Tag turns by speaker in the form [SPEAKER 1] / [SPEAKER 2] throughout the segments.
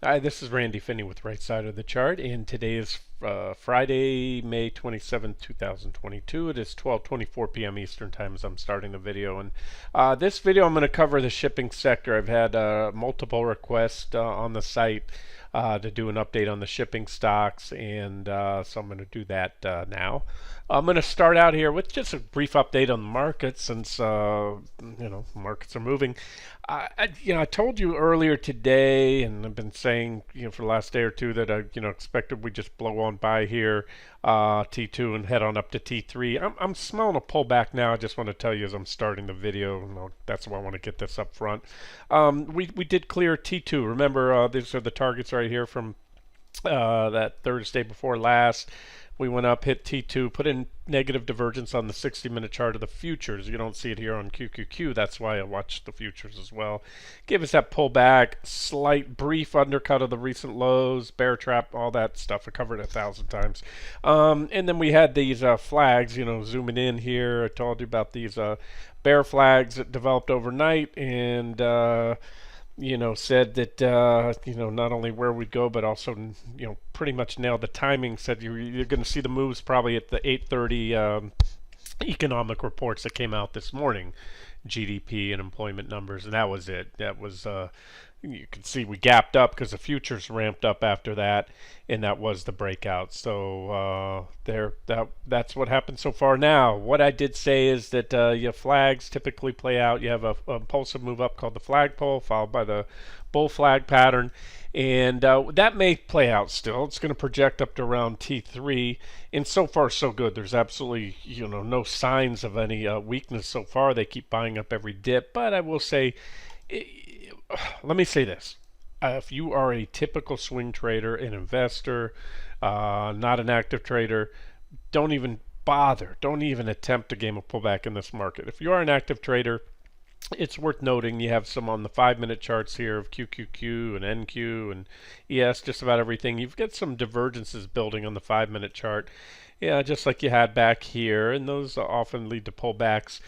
[SPEAKER 1] Hi, this is Randy Finney with Right Side of the Chart, and today is Friday, May 27th, 2022. It is 12:24 p.m. Eastern Time as I'm starting the video. And this video, I'm going to cover the shipping sector. I've had multiple requests on the site to do an update on the shipping stocks, and so I'm going to do that now. I'm going to start out here with just a brief update on the market since markets are moving. I told you earlier today, and I've been saying, for the last day or two that I, expected we just blow on by here, T2 and head on up to T3. I'm smelling a pullback now. I just want to tell you as I'm starting the video. That's why I want to get this up front. We did clear T2. Remember, these are the targets right here from that Thursday before last. We went up, hit T2, put in negative divergence on the 60-minute chart of the futures. You don't see it here on QQQ. That's why I watched the futures as well. Give us that pullback, slight brief undercut of the recent lows, bear trap, all that stuff. I covered it 1,000 times. And then we had these flags, zooming in here. I told you about these bear flags that developed overnight, and said that, not only where we'd go, but also, pretty much nailed the timing. Said you're going to see the moves probably at the 8:30 economic reports that came out this morning, GDP and employment numbers, and that was it. That was, you can see we gapped up because the futures ramped up after that, and that was the breakout. So that's what happened so far. Now, what I did say is that your flags typically play out. You have a impulsive move up called the flagpole, followed by the bull flag pattern, and that may play out still. It's going to project up to around T3, and so far so good. There's absolutely no signs of any weakness so far. They keep buying up every dip, but I will say, let me say this. If you are a typical swing trader, an investor, not an active trader, don't even bother. Don't even attempt to game a pullback in this market. If you are an active trader, it's worth noting you have some on the 5-minute charts here of QQQ and NQ and ES, just about everything. You've got some divergences building on the 5-minute chart. Yeah, just like you had back here, and those often lead to pullbacks.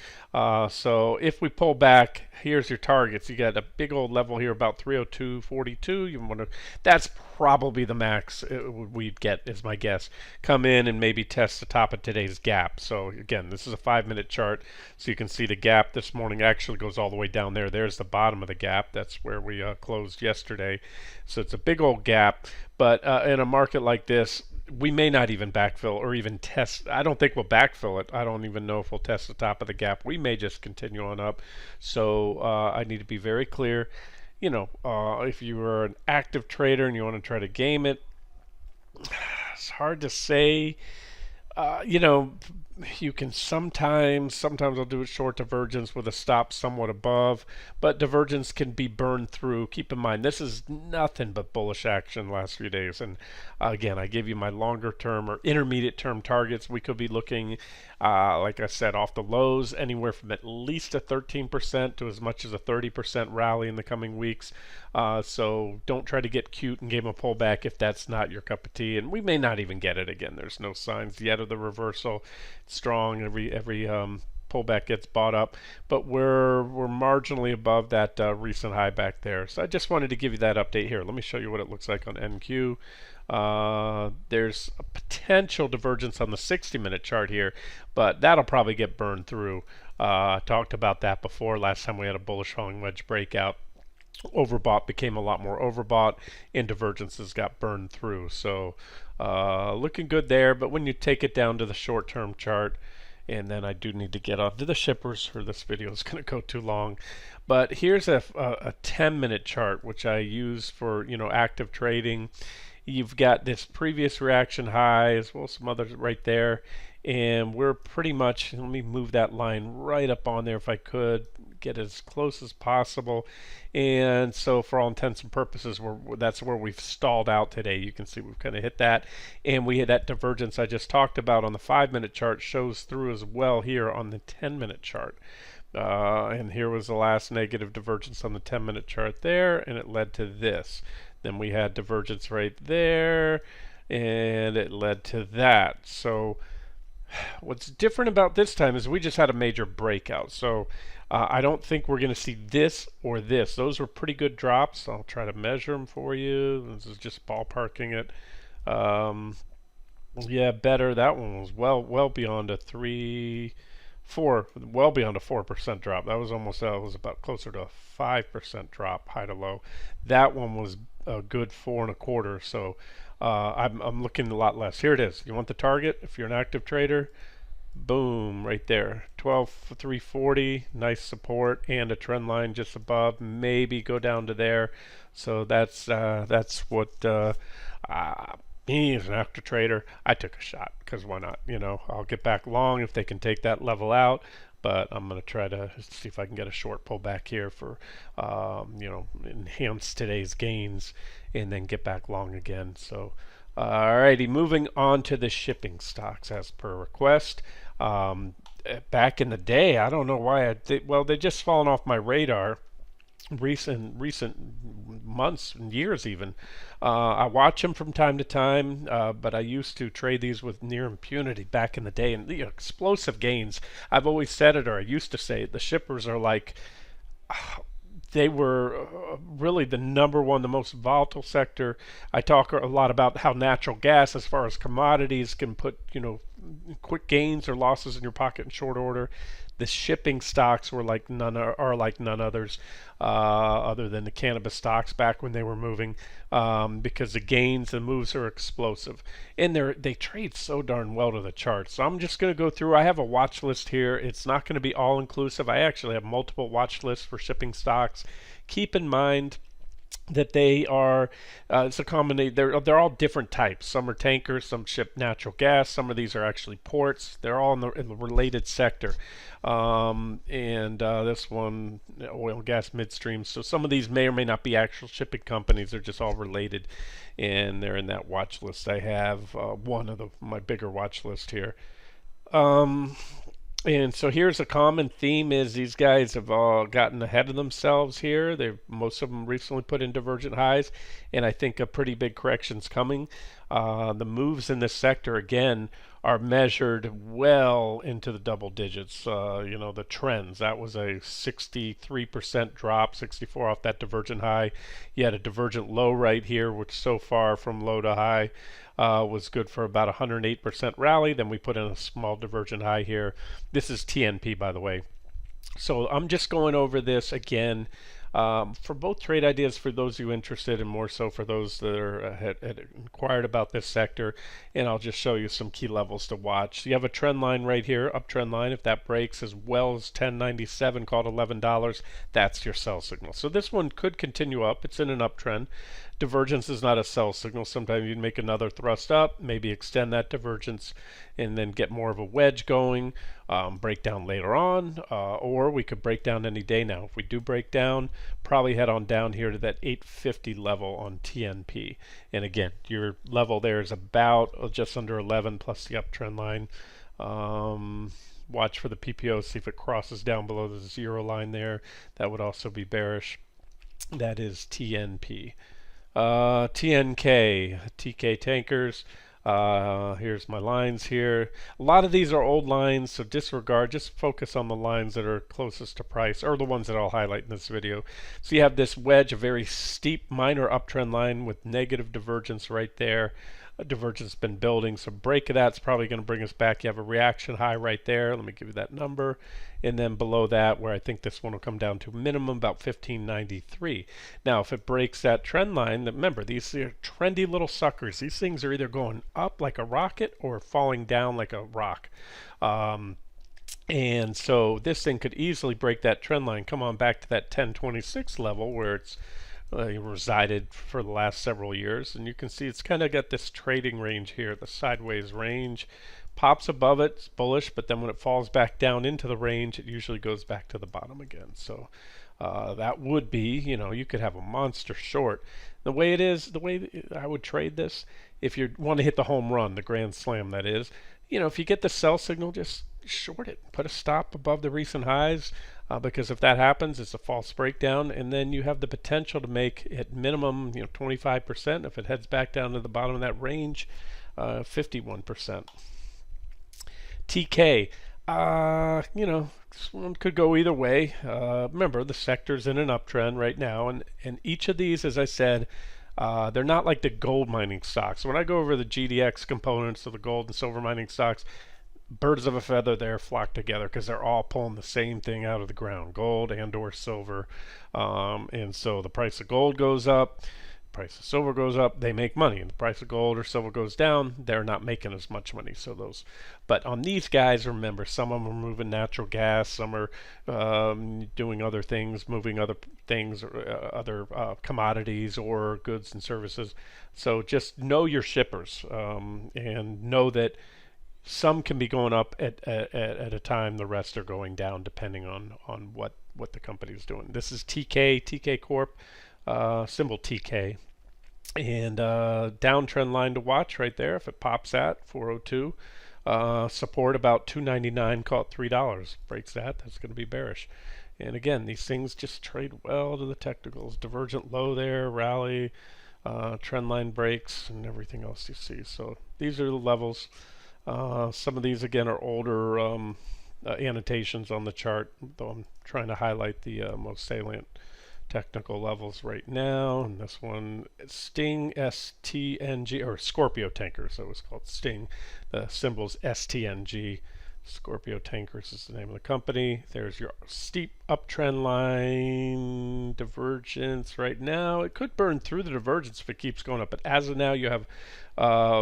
[SPEAKER 1] So if we pull back, here's your targets. You got a big old level here about 302.42. You want to, that's probably the max we'd get, is my guess. Come in and maybe test the top of today's gap. So again, this is a 5-minute chart, so you can see the gap this morning actually goes all the way down there. There's the bottom of the gap. That's where we closed yesterday. So it's a big old gap. But in a market like this, we may not even backfill or even test. I don't think we'll backfill it. I don't even know if we'll test the top of the gap. We may just continue on up. So I need to be very clear. If you are an active trader and you want to try to game it, it's hard to say. You can sometimes I'll do a short divergence with a stop somewhat above, but divergence can be burned through. Keep in mind, this is nothing but bullish action the last few days. And again, I give you my longer term or intermediate term targets. We could be looking, like I said, off the lows, anywhere from at least a 13% to as much as a 30% rally in the coming weeks. So don't try to get cute and game a pullback if that's not your cup of tea. And we may not even get it again. There's no signs yet of the reversal. It's strong. Every pullback gets bought up, but we're marginally above that recent high back there. So I just wanted to give you that update here. Let me show you what it looks like on NQ. There's a potential divergence on the 60-minute chart here, but that'll probably get burned through. I talked about that before. Last time we had a bullish falling wedge breakout, overbought became a lot more overbought, and divergences got burned through. So looking good there, but when you take it down to the short-term chart, and then I do need to get off to the shippers, or this video is going to go too long. But here's a 10-minute chart, which I use for active trading. You've got this previous reaction high as well as some others right there, and we're pretty much, let me move that line right up on there if I could, get as close as possible. And so for all intents and purposes, that's where we've stalled out today. You can see we've kind of hit that, and we had that divergence I just talked about on the 5-minute chart shows through as well here on the 10-minute chart. And here was the last negative divergence on the 10-minute chart there, and it led to this. Then we had divergence right there, and it led to that. So what's different about this time is we just had a major breakout. So I don't think we're going to see this or this. Those were pretty good drops. I'll try to measure them for you. This is just ballparking it. Um, yeah, better. That one was well beyond a 4% drop. That was almost was about closer to a 5% drop, high to low. That one was a good 4.25. So I'm looking a lot less. Here it is. You want the target? If you're an active trader, boom, right there. 12,340, nice support, and a trend line just above. Maybe go down to there. So that's what. Me as an active trader, I took a shot because why not? I'll get back long if they can take that level out, but I'm going to try to see if I can get a short pullback here for, enhance today's gains and then get back long again. So, alrighty, moving on to the shipping stocks as per request. Back in the day, I don't know why they just fallen off my radar recent months and years even. I watch them from time to time, but I used to trade these with near impunity back in the day, and the explosive gains. I've always said it, or I used to say it, the shippers are like, they were really the number one, the most volatile sector. I talk a lot about how natural gas, as far as commodities, can put quick gains or losses in your pocket in short order. The shipping stocks were like none others, other than the cannabis stocks back when they were moving, because the gains and moves are explosive, and they trade so darn well to the charts. So I'm just going to go through. I have a watch list here. It's not going to be all inclusive. I actually have multiple watch lists for shipping stocks. Keep in mind that they are it's a combination. They're all different types. Some are tankers, some ship natural gas, some of these are actually ports. They're all in the related sector, and this one, oil and gas midstream. So some of these may or may not be actual shipping companies. They're just all related, and they're in that watch list. I have one of my bigger watch list here. And so here's a common theme: is these guys have all gotten ahead of themselves here. Most of them recently put in divergent highs, and I think a pretty big correction's coming. The moves in this sector again are measured well into the double digits. The trends, that was a 63% drop, 64 off that divergent high. You had a divergent low right here, which so far from low to high was good for about 108% rally. Then we put in a small divergent high here. This is TNP, by the way. So I'm just going over this again for both trade ideas for those of you interested, and more so for those that are had inquired about this sector. And I'll just show you some key levels to watch. So you have a trend line right here, uptrend line. If that breaks, as well as 1097 called $11, that's your sell signal. So this one could continue up. It's in an uptrend. Divergence is not a sell signal. Sometimes you'd make another thrust up, maybe extend that divergence, and then get more of a wedge going, break down later on, or we could break down any day now. If we do break down, probably head on down here to that 850 level on TNP. And again, your level there is about just under 11 plus the uptrend line. Watch for the PPO, see if it crosses down below the zero line there. That would also be bearish. That is TNP. TNK, TK tankers. Here's my lines here. A lot of these are old lines, so disregard. Just focus on the lines that are closest to price, or the ones that I'll highlight in this video. So you have this wedge, a very steep minor uptrend line with negative divergence right there. A divergence been building, so break of that's probably going to bring us back. You have a reaction high right there. Let me give you that number. And then below that, where I think this one will come down to minimum about 1593. Now, if it breaks that trend line, remember, these are trendy little suckers. These things are either going up like a rocket or falling down like a rock. And so this thing could easily break that trend line, come on back to that 1026 level where it's resided for the last several years. And you can see it's kind of got this trading range here, the sideways range. Pops above it, it's bullish, but then when it falls back down into the range, it usually goes back to the bottom again. So that would be, you could have a monster short. The way it is, the way I would trade this, if you want to hit the home run, the grand slam that is, if you get the sell signal, just short it. Put a stop above the recent highs, because if that happens, it's a false breakdown, and then you have the potential to make at minimum 25%. If it heads back down to the bottom of that range, 51%. TK, This one could go either way. Remember, the sector's in an uptrend right now, and each of these, as I said, they're not like the gold mining stocks. When I go over the GDX components of the gold and silver mining stocks, birds of a feather there flock together because they're all pulling the same thing out of the ground, gold and or silver. And so the price of gold goes up, price of silver goes up, they make money. And the price of gold or silver goes down, they're not making as much money. So those, but on these guys, remember, some of them are moving natural gas, some are doing other things, moving other things, other commodities or goods and services. So just know your shippers, and know that some can be going up at a time, the rest are going down depending on what the company is doing. This is TK Corp, symbol TK, and downtrend line to watch right there. If it pops at 402, support about 299, call it $3. Breaks that, that's going to be bearish. And again, these things just trade well to the technicals. Divergent low there, rally, trend line breaks, and everything else you see. So these are the levels. Some of these again are older annotations on the chart, though I'm trying to highlight the most salient technical levels right now. And this one, Sting, STNG, or Scorpio Tankers, so it was called Sting. The symbol's STNG. Scorpio Tankers is the name of the company. There's your steep uptrend line, divergence right now. It could burn through the divergence if it keeps going up, but as of now you have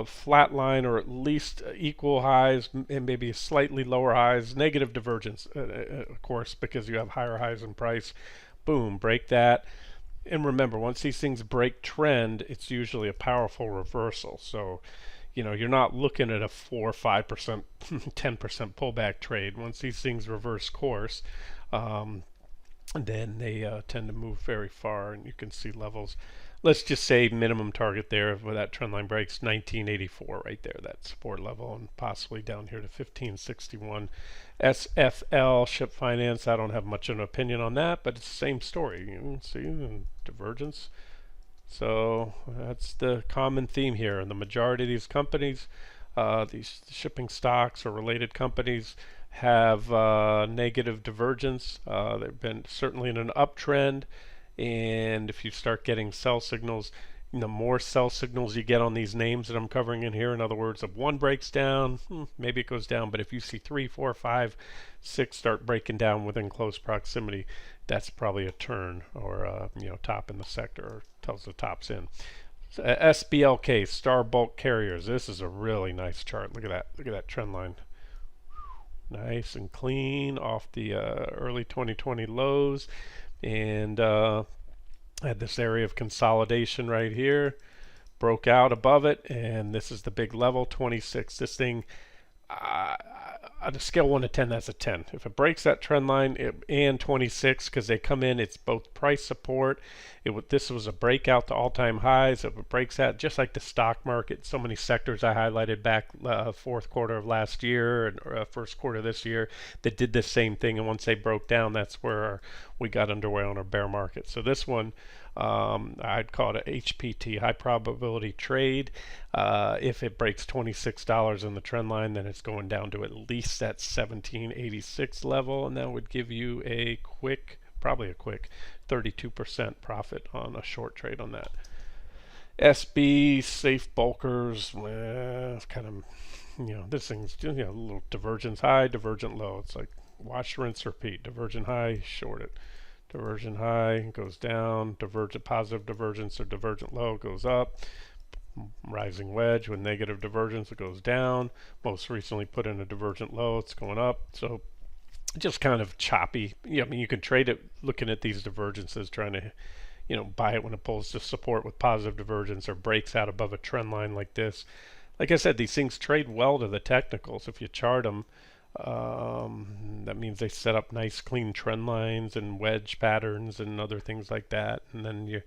[SPEAKER 1] flat line or at least equal highs and maybe slightly lower highs, negative divergence, of course, because you have higher highs in price. Boom, break that. And remember, once these things break trend, it's usually a powerful reversal. So you're not looking at a 4 or 5%, 10% pullback trade. Once these things reverse course, then they tend to move very far, and you can see levels. Let's just say minimum target there where that trend line breaks 1984 right there, that support level, and possibly down here to 1561. SFL, Ship Finance, I don't have much of an opinion on that, but it's the same story. You can see the divergence. So that's the common theme here. And the majority of these companies, these shipping stocks or related companies, have negative divergence. They've been certainly in an uptrend. And if you start getting sell signals, the more sell signals you get on these names that I'm covering in here, in other words, if one breaks down, maybe it goes down. But if you see 3, 4, 5, 6 start breaking down within close proximity, that's probably a turn or top in the sector, or tells the top's in. So, SBLK, Star Bulk Carriers. This is a really nice chart. Look at that. Look at that trend line. Nice and clean off the early 2020 lows, and had this area of consolidation right here, broke out above it, and this is the big level 26. This thing, on a scale 1 to 10, that's a 10. If it breaks that trend line, and 26, because they come in, it's both price support. This was a breakout to all-time highs. If it breaks that, just like the stock market, so many sectors I highlighted back fourth quarter of last year and first quarter this year that did the same thing. And once they broke down, that's where we got underway on our bear market. So this one, I'd call it a HPT, high probability trade. If it breaks $26 in the trend line, then it's going down to at least that 1786 level, and that would give you a quick, probably a quick 32% profit on a short trade on that. SB, Safe Bulkers, it's kind of, this thing's just, a little divergence high, divergent low. It's like watch, rinse, repeat. Divergent high, short it. Divergent high goes down, divergent positive divergence or divergent low goes up. Rising wedge with negative divergence, it goes down. Most recently put in a divergent low, it's going up. So just kind of choppy. You can trade it looking at these divergences, trying to buy it when it pulls to support with positive divergence or breaks out above a trend line like this. Like I said, these things trade well to the technicals. If you chart them, that means they set up nice clean trend lines and wedge patterns and other things like that, and then you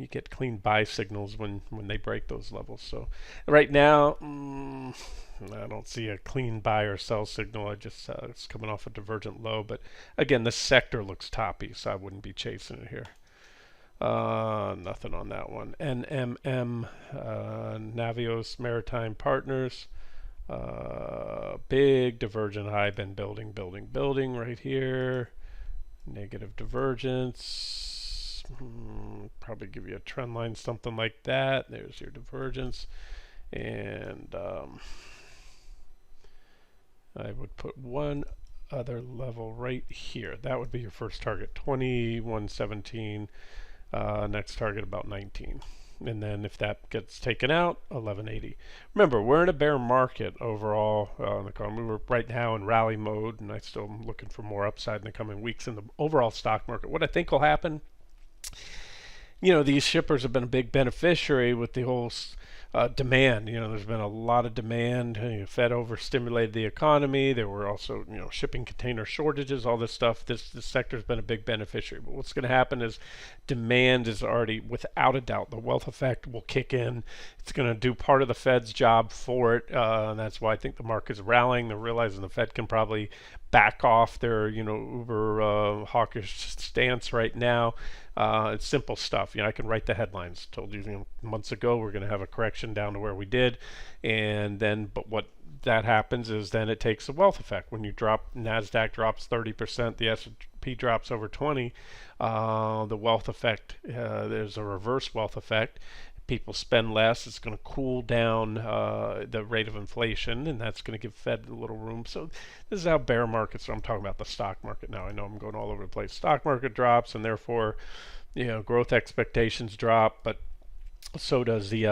[SPEAKER 1] get clean buy signals when they break those levels. So right now, I don't see a clean buy or sell signal. I just it's coming off a divergent low, but again, the sector looks toppy, so I wouldn't be chasing it here. Nothing on that one. NMM, Navios Maritime Partners. Big divergent high, been building, building, building right here. Negative divergence. Probably give you a trend line, something like that. There's your divergence. And I would put one other level right here. That would be your first target, 2117. Next target about 19. And then if that gets taken out, 1180. Remember, we're in a bear market overall. We're right now in rally mode, and I still am looking for more upside in the coming weeks in the overall stock market. What I think will happen, these shippers have been a big beneficiary with the whole demand. There's been a lot of demand. Fed overstimulated the economy. There were also, shipping container shortages, all this stuff. This sector's been a big beneficiary. But what's going to happen is demand is already, without a doubt, the wealth effect will kick in. It's going to do part of the Fed's job for it, and that's why I think the market's rallying. They're realizing the Fed can probably back off their, uber hawkish stance right now. It's simple stuff. I can write the headlines. Told you, months ago we're going to have a correction down to where we did, and then but what that happens is then it takes a wealth effect. When you drop, Nasdaq drops 30%, the S&P drops over 20. The wealth effect, there's a reverse wealth effect. People spend less. It's going to cool down the rate of inflation, and that's going to give Fed a little room. So this is how bear markets. So I'm talking about the stock market now. I know I'm going all over the place. Stock market drops, and therefore, growth expectations drop, but so does the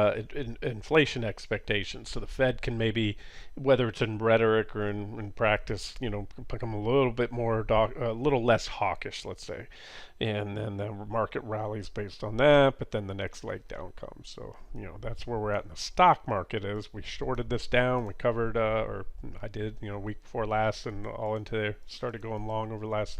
[SPEAKER 1] inflation expectations. So the Fed can maybe, whether it's in rhetoric or in practice, become a little bit more, a little less hawkish, let's say. And then the market rallies based on that, but then the next leg down comes. So, that's where we're at in the stock market is we shorted this down. We covered, or I did, week before last and all into there, started going long over the last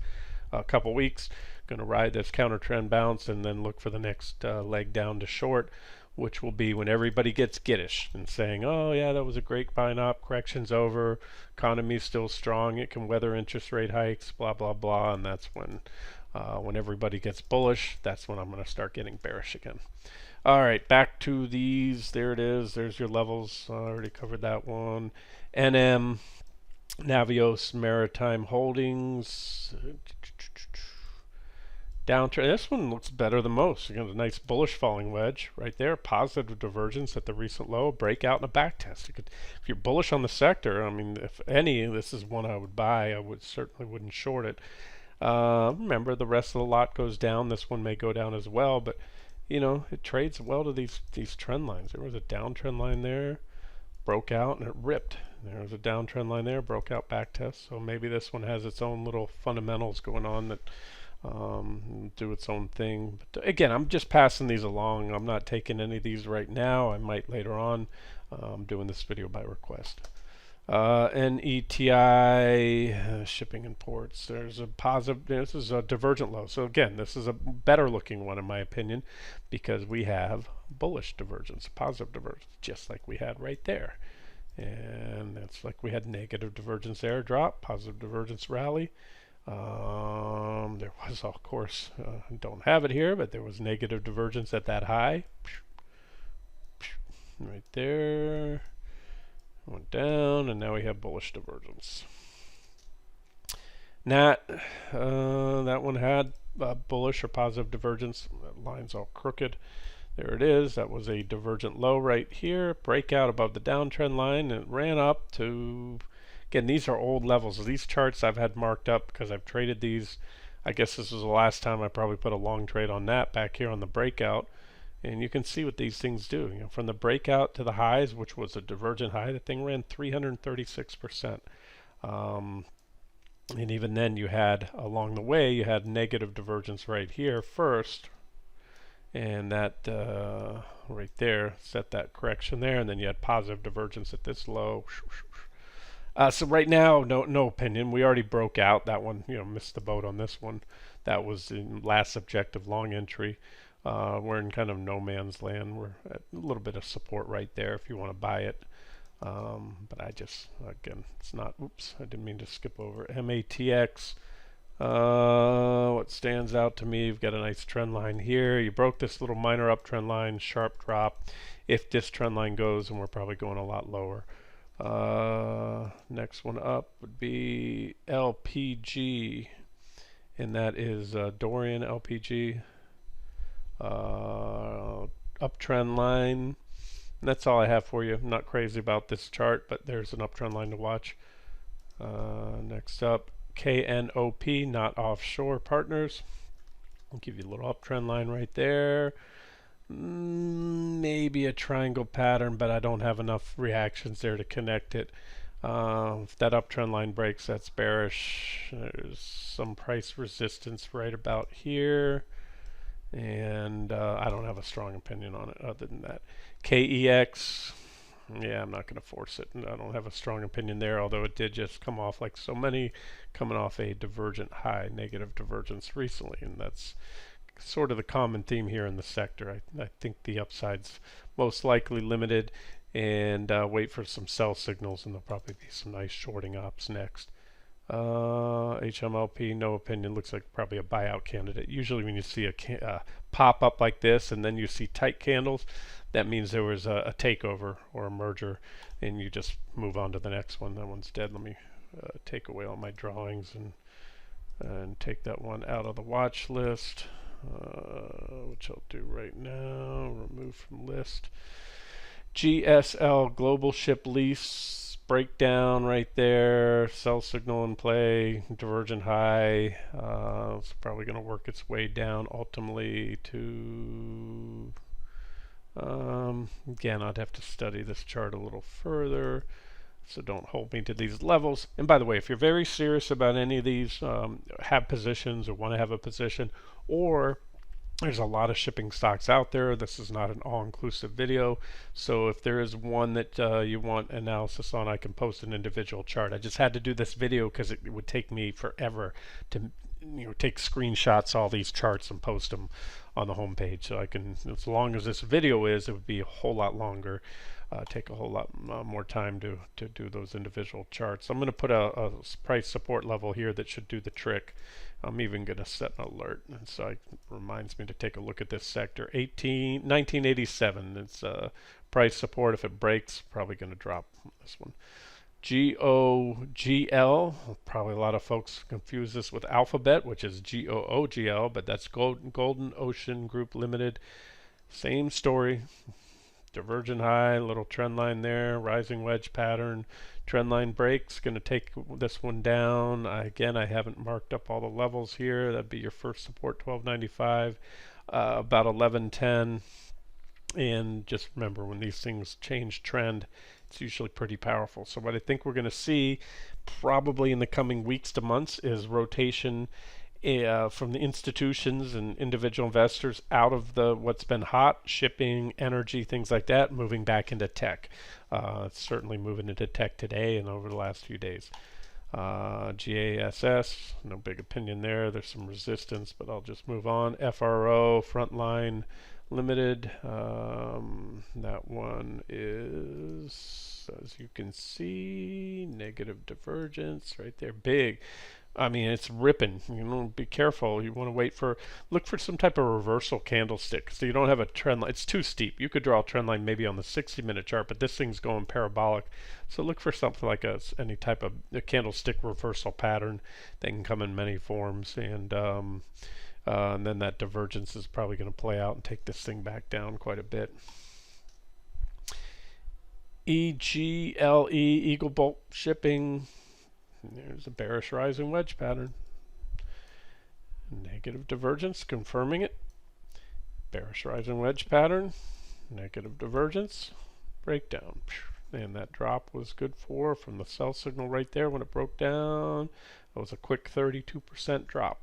[SPEAKER 1] couple weeks. Going to ride this counter trend bounce and then look for the next leg down to short, which will be when everybody gets skittish and saying, oh yeah, that was a great buying up, correction's over, economy's still strong, it can weather interest rate hikes, blah blah blah. And that's when everybody gets bullish, that's when I'm going to start getting bearish again. All right, back to these. There it is. There's your levels. I already covered that one. NM, Navios Maritime Holdings. Downtrend. This one looks better than most. You got a nice bullish falling wedge right there. Positive divergence at the recent low. Breakout and a back test. If you're bullish on the sector, I mean, if any, this is one I would buy. I certainly wouldn't short it. Remember, the rest of the lot goes down. This one may go down as well, but it trades well to these trend lines. There was a downtrend line there, broke out and it ripped. There was a downtrend line there, broke out, back test. So maybe this one has its own little fundamentals going on that do its own thing. But again, I'm just passing these along. I'm not taking any of these right now. I might later on. I'm doing this video by request. NETI, shipping and ports. There's a positive. This is a divergent low. So again, this is a better looking one in my opinion because we have bullish divergence, positive divergence, just like we had right there. And it's like we had negative divergence there, drop, positive divergence rally. There was, of course, don't have it here, but there was negative divergence at that high. Right there. Went down, and now we have bullish divergence. That one had bullish or positive divergence. That line's all crooked. There it is. That was a divergent low right here. Breakout above the downtrend line, and it ran up to... Again, these are old levels. These charts I've had marked up because I've traded these. I guess this was the last time I probably put a long trade on that back here on the breakout. And you can see what these things do. From the breakout to the highs, which was a divergent high, the thing ran 336%. And even then you had, along the way, you had negative divergence right here first. And that right there set that correction there. And then you had positive divergence at this low. So right now, no opinion. We already broke out. That one, missed the boat on this one. That was the last objective long entry. We're in kind of no man's land. We're at a little bit of support right there if you want to buy it. But I just, again, it's not, oops, I didn't mean to skip over. MATX, what stands out to me, you've got a nice trend line here. You broke this little minor uptrend line, sharp drop. If this trend line goes, and we're probably going a lot lower. Next one up would be LPG, and that is Dorian LPG. Uptrend line. That's all I have for you. I'm not crazy about this chart, but there's an uptrend line to watch. Next up, KNOP, not offshore partners. I'll give you a little uptrend line right there. Maybe a triangle pattern, but I don't have enough reactions there to connect it. If that uptrend line breaks, that's bearish. There's some price resistance right about here, and I don't have a strong opinion on it other than that. KEX, yeah, I'm not going to force it. I don't have a strong opinion there, although it did just come off like so many, coming off a divergent high, negative divergence recently, and that's sort of the common theme here in the sector. I think the upside's most likely limited, and wait for some sell signals, and there'll probably be some nice shorting ops next. HMLP, no opinion, looks like probably a buyout candidate. Usually when you see a pop up like this and then you see tight candles, that means there was a takeover or a merger, and you just move on to the next one. That one's dead. Let me take away all my drawings and take that one out of the watch list, which I'll do right now. Remove from list. GSL, Global Ship Lease, breakdown right there, sell signal in play, divergent high. It's probably going to work its way down ultimately to, again, I'd have to study this chart a little further, so don't hold me to these levels. And by the way, if you're very serious about any of these, have positions or want to have a position, or there's a lot of shipping stocks out there. This is not an all-inclusive video, so if there is one that you want analysis on, I can post an individual chart. I just had to do this video because it would take me forever to take screenshots all these charts and post them on the homepage. So I can, as long as this video is, it would be a whole lot longer. Take a whole lot more time to do those individual charts. I'm going to put a price support level here that should do the trick. I'm even going to set an alert, and so it reminds me to take a look at this sector. 1987. It's price support. If it breaks, probably going to drop this one. GOGL. Probably a lot of folks confuse this with Alphabet, which is GOOGL, but that's Golden Ocean Group Limited. Same story. Divergent high, little trend line there, rising wedge pattern. Trend line breaks, going to take this one down. Again, I haven't marked up all the levels here. That'd be your first support, 12.95, about 11.10. And just remember, when these things change trend, it's usually pretty powerful. So what I think we're going to see probably in the coming weeks to months is rotation from the institutions and individual investors out of the what's been hot, shipping, energy, things like that, moving back into tech. It's certainly moving into tech today and over the last few days. GASS, no big opinion there. There's some resistance, but I'll just move on. FRO, Frontline Limited. That one is, as you can see, negative divergence right there, big. I mean, it's ripping. Be careful. You want to look for some type of reversal candlestick, so you don't have a trend line. It's too steep. You could draw a trend line maybe on the 60-minute chart, but this thing's going parabolic. So look for something like any type of a candlestick reversal pattern. They can come in many forms, and then that divergence is probably going to play out and take this thing back down quite a bit. EGLE, Eagle Bolt Shipping. There's a bearish rising wedge pattern. Negative divergence, confirming it. Bearish rising wedge pattern. Negative divergence. Breakdown. And that drop was good from the sell signal right there when it broke down. That was a quick 32% drop.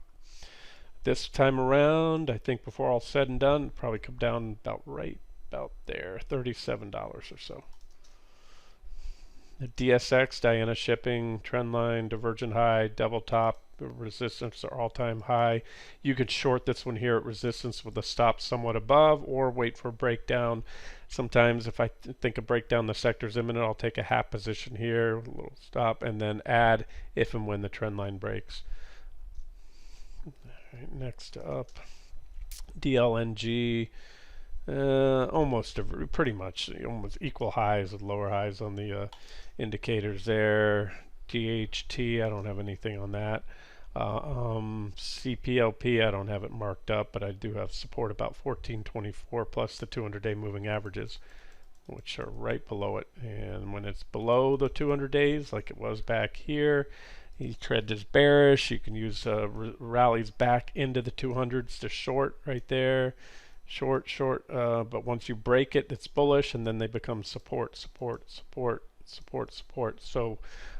[SPEAKER 1] This time around, I think before all said and done, probably come down about there, $37 or so. The DSX, Diana Shipping, trendline, divergent high, double top, resistance are all-time high. You could short this one here at resistance with a stop somewhat above, or wait for a breakdown. Sometimes if I think a breakdown the sector's imminent, I'll take a half position here, a little stop, and then add if and when the trend line breaks. All right, next up, DLNG. Almost pretty much almost equal highs with lower highs on the indicators there. GHT, I don't have anything on that. CPLP, I don't have it marked up, but I do have support about 1424 plus the 200-day moving averages, which are right below it. And when it's below the 200 days, like it was back here, he trend is bearish. You can use rallies back into the 200s to short right there. Short, short, but once you break it, it's bullish, and then they become support, support, support, support, support. So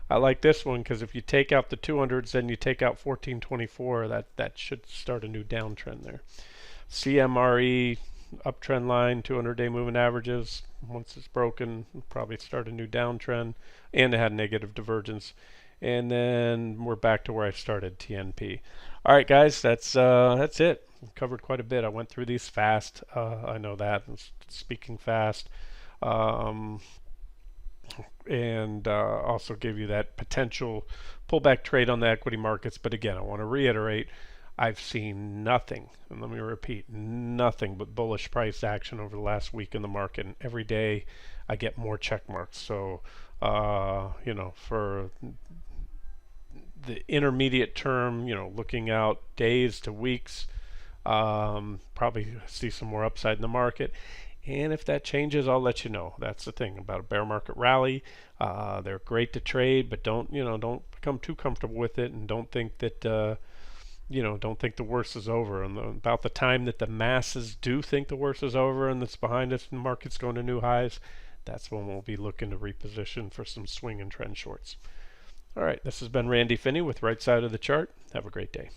[SPEAKER 1] I like this one because if you take out the 200s, then you take out 1424. That should start a new downtrend there. CMRE uptrend line, 200-day moving averages. Once it's broken, we'll probably start a new downtrend, and it had negative divergence. And then we're back to where I started, TNP. All right, guys, that's it. Covered quite a bit. I went through these fast. I know that. I'm speaking fast. And also give you that potential pullback trade on the equity markets. But again, I want to reiterate, I've seen nothing, and let me repeat, nothing but bullish price action over the last week in the market. And every day I get more check marks. So, for the intermediate term, looking out days to weeks, probably see some more upside in the market. And if that changes, I'll let you know. That's the thing about a bear market rally. They're great to trade, but don't become too comfortable with it, and don't think that don't think the worst is over. And about the time that the masses do think the worst is over and it's behind us and the market's going to new highs, that's when we'll be looking to reposition for some swing and trend shorts. All right, this has been Randy Finney with Right Side of the Chart. Have a great day.